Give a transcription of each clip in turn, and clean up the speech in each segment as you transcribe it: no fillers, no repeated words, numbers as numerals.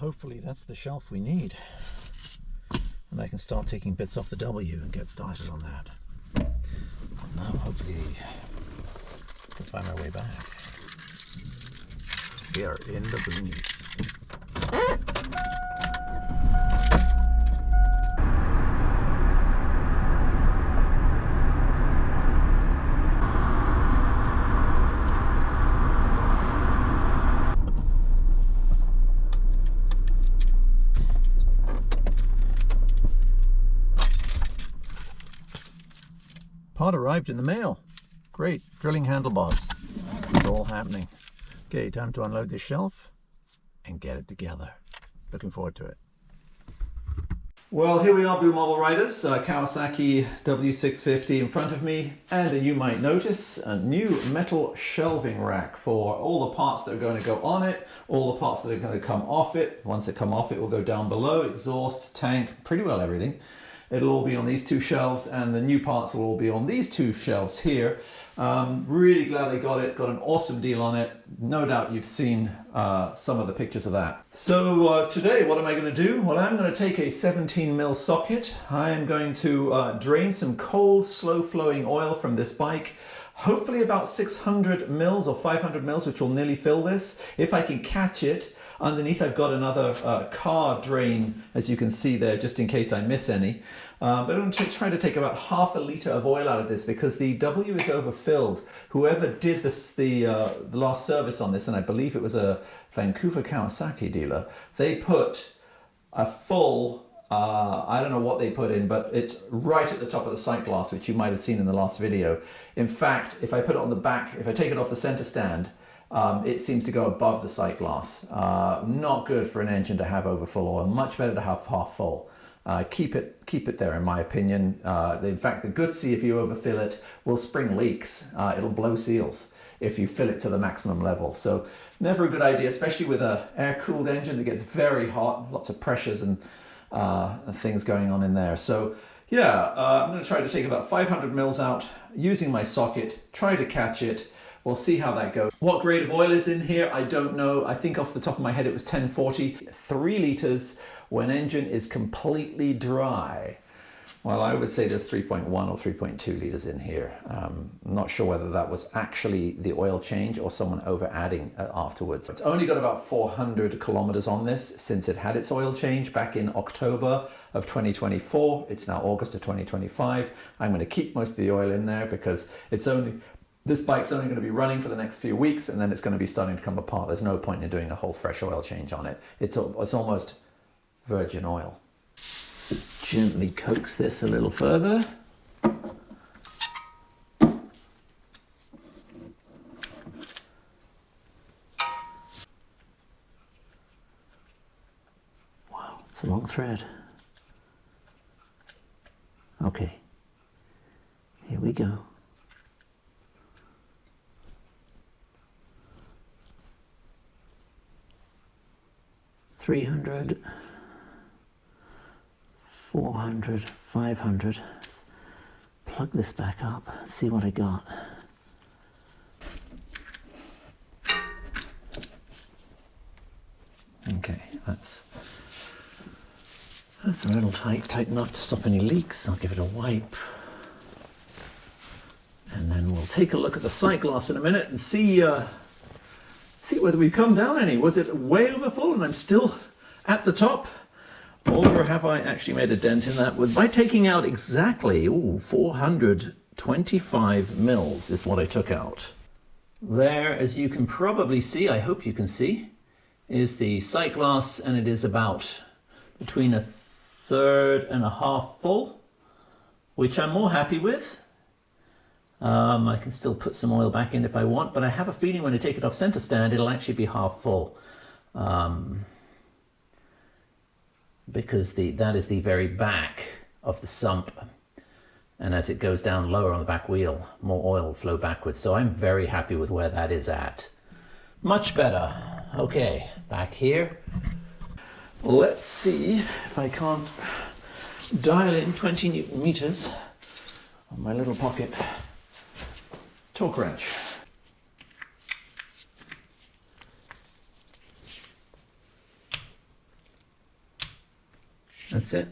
hopefully that's the shelf we need. And I can start taking bits off the W and get started on that. Now hopefully I can find my way back. We are in the boonies. Part arrived in the mail. Great, drilling handlebars. It's all happening. Okay, time to unload this shelf and get it together. Looking forward to it. Well, here we are, Blue Marble Riders. Kawasaki W650 in front of me, and you might notice a new metal shelving rack for all the parts that are going to go on it, all the parts that are going to come off it. Once they come off, it will go down below, exhaust, tank, pretty well everything. It'll all be on these two shelves, and the new parts will all be on these two shelves here. Really glad I got it. Got an awesome deal on it. No doubt you've seen some of the pictures of that. So today, what am I going to do? Well, I'm going to take a 17mm socket. I am going to drain some cold, slow-flowing oil from this bike. Hopefully about 600 mils or 500 mils, which will nearly fill this. If I can catch it. Underneath I've got another car drain, as you can see there, just in case I miss any. But I'm going to try to take about half a litre of oil out of this because the W is overfilled. Whoever did this, the last service on this, and I believe it was a Vancouver Kawasaki dealer, they put a full, I don't know what they put in, but it's right at the top of the sight glass, which you might have seen in the last video. In fact, if I put it on the back, if I take it off the center stand, it seems to go above the sight glass. Not good for an engine to have overfull oil. Much better to have half full. Keep it there, in my opinion. In fact, the Goodsey, if you overfill it, will spring leaks. It'll blow seals if you fill it to the maximum level. So never a good idea, especially with an air-cooled engine that gets very hot, lots of pressures and things going on in there. So yeah, I'm going to try to take about 500 mils out using my socket, try to catch it. We'll see how that goes. What grade of oil is in here, I don't know. I think off the top of my head it was 1040. 3 litres when engine is completely dry. Well, I would say there's 3.1 or 3.2 litres in here. I'm not sure whether that was actually the oil change or someone over adding afterwards. It's only got about 400 kilometers on this since it had its oil change back in October of 2024. It's now August of 2025. I'm going to keep most of the oil in there because this bike's only going to be running for the next few weeks, and then it's going to be starting to come apart. There's no point in doing a whole fresh oil change on it. It's almost virgin oil. Gently coax this a little further. Wow, it's a long thread. Okay, here we go. 300, 400, 500. Let's plug this back up, see what I got. Okay, that's a little tight enough to stop any leaks. I'll give it a wipe. And then we'll take a look at the sight glass in a minute and see whether we've come down any. Was it way overfull and I'm still at the top? Or have I actually made a dent in that? By taking out exactly 425 mils is what I took out. There, as you can probably see, I hope you can see, is the sight glass, and it is about between 1/3 and 1/2 full, which I'm more happy with. I can still put some oil back in if I want, but I have a feeling when I take it off center stand, it'll actually be 1/2 full. Because that is the very back of the sump. And as it goes down lower on the back wheel, more oil will flow backwards. So I'm very happy with where that is at. Much better. Okay, back here. Let's see if I can't dial in 20 Newton meters on my little pocket torque wrench. That's it.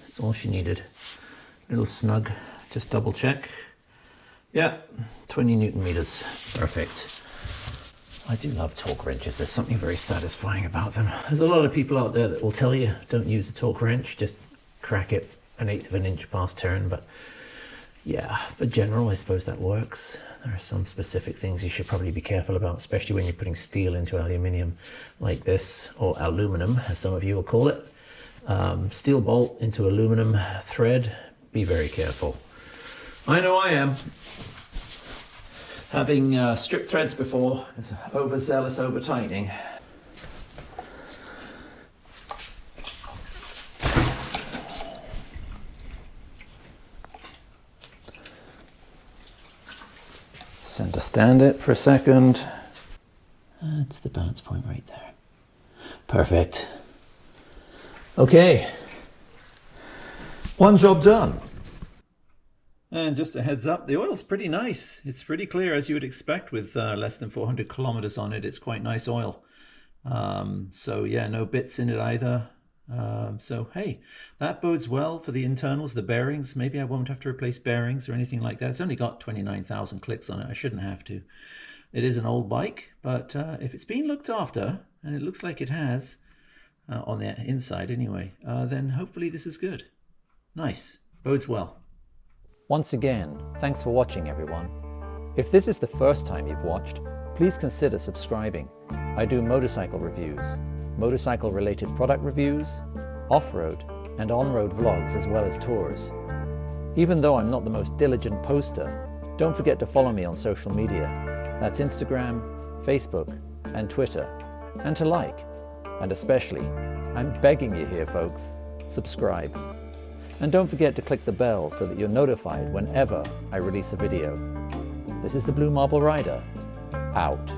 That's all she needed. Little snug, just double check. Yeah, 20 Newton meters. Perfect. I do love torque wrenches. There's something very satisfying about them. There's a lot of people out there that will tell you don't use the torque wrench, just crack it 1/8 of an inch past turn. But yeah, for general, I suppose that works. There are some specific things you should probably be careful about, especially when you're putting steel into aluminium like this, or aluminum, as some of you will call it. Steel bolt into aluminum thread, be very careful. I know I am. Having stripped threads before, it's overzealous over tightening. Center stand it for a second. That's the balance point right there. Perfect. Okay. One job done. And just a heads up, the oil's pretty nice. It's pretty clear, as you would expect with less than 400 kilometers on it. It's quite nice oil. So yeah, no bits in it either. So hey, that bodes well for the internals, the bearings. Maybe I won't have to replace bearings or anything like that. It's only got 29,000 clicks on it. I shouldn't have to. It is an old bike, but if it's been looked after, and it looks like it has, on the inside anyway, then hopefully this is good. Nice. Bodes well. Once again, thanks for watching, everyone. If this is the first time you've watched, please consider subscribing. I do motorcycle reviews, motorcycle-related product reviews, off-road and on-road vlogs, as well as tours. Even though I'm not the most diligent poster, don't forget to follow me on social media. That's Instagram, Facebook and Twitter. And to like, and especially, I'm begging you here folks, subscribe. And don't forget to click the bell so that you're notified whenever I release a video. This is the Blue Marble Rider, out.